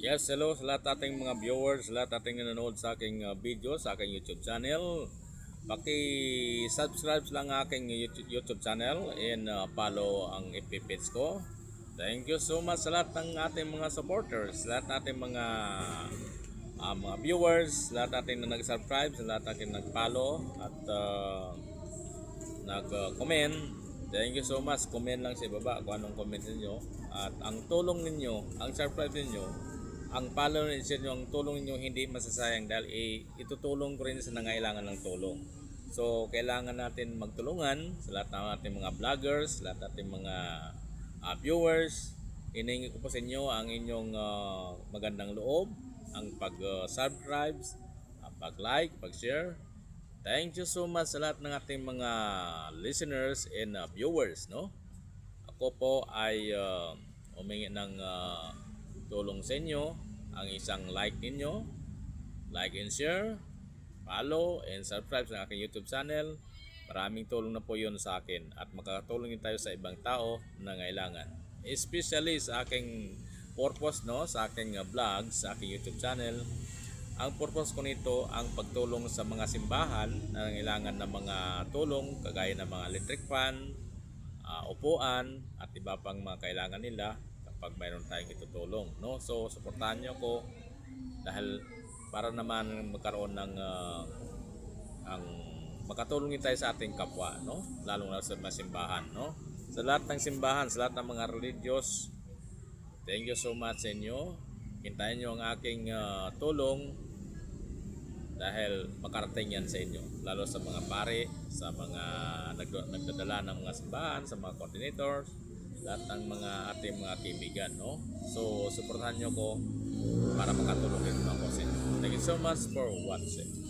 Yes, hello sa lahat ating mga viewers, sa lahat ating nanonood sa aking video, sa aking YouTube channel. Paki-subscribe lang aking YouTube channel and follow ang FB page ko. Thank you so much sa lahat ng ating mga supporters, sa lahat ating mga viewers, sa lahat ating na nag-subscribe, sa lahat ating nag-follow at nag-comment. Thank you so much. Comment lang sa baba kung anong comment ninyo. At ang tulong ninyo, ang subscribe ninyo, ang follow ninyo, ang tulong ninyo hindi masasayang dahil itutulong ko rin sa nangailangan ng tulong. So, kailangan natin magtulungan sa lahat ng ating mga vloggers, sa lahat ng ating mga viewers. Hinihingi ko po sa inyo ang inyong magandang loob, ang pag-subscribe, pag-like, pag-share. Thank you so much sa lahat ng ating mga listeners and viewers, no? Ako po ay humingi ng tulong sa inyo, ang isang like ninyo, like and share, follow and subscribe sa aking YouTube channel. Maraming tulong na po yun sa akin at makakatulong din tayo sa ibang tao na ngailangan. Especially sa aking purpose, no, sa aking vlog, sa aking YouTube channel. Ang purpose ko nito ang pagtulong sa mga simbahan na nangailangan ng mga tulong kagaya ng mga electric fan, upuan at iba pang mga kailangan nila kapag mayroon tayong itutulong, no? So suportahan niyo ko dahil para naman magkaroon ng ang makatulong din tayo sa ating kapwa, no? Lalo na sa mga simbahan, no? Sa lahat ng simbahan, sa lahat ng mga religious, thank you so much sa inyo. Hintayin nyo ang aking tulong dahil makarating yan sa inyo, lalo sa mga pare, sa mga nagdadala ng mga simbahan, sa mga coordinators, lahat ng mga ating mga kaibigan, no? So, suportahan nyo ko para makatulong din ako sa inyo. Thank you so much for watching.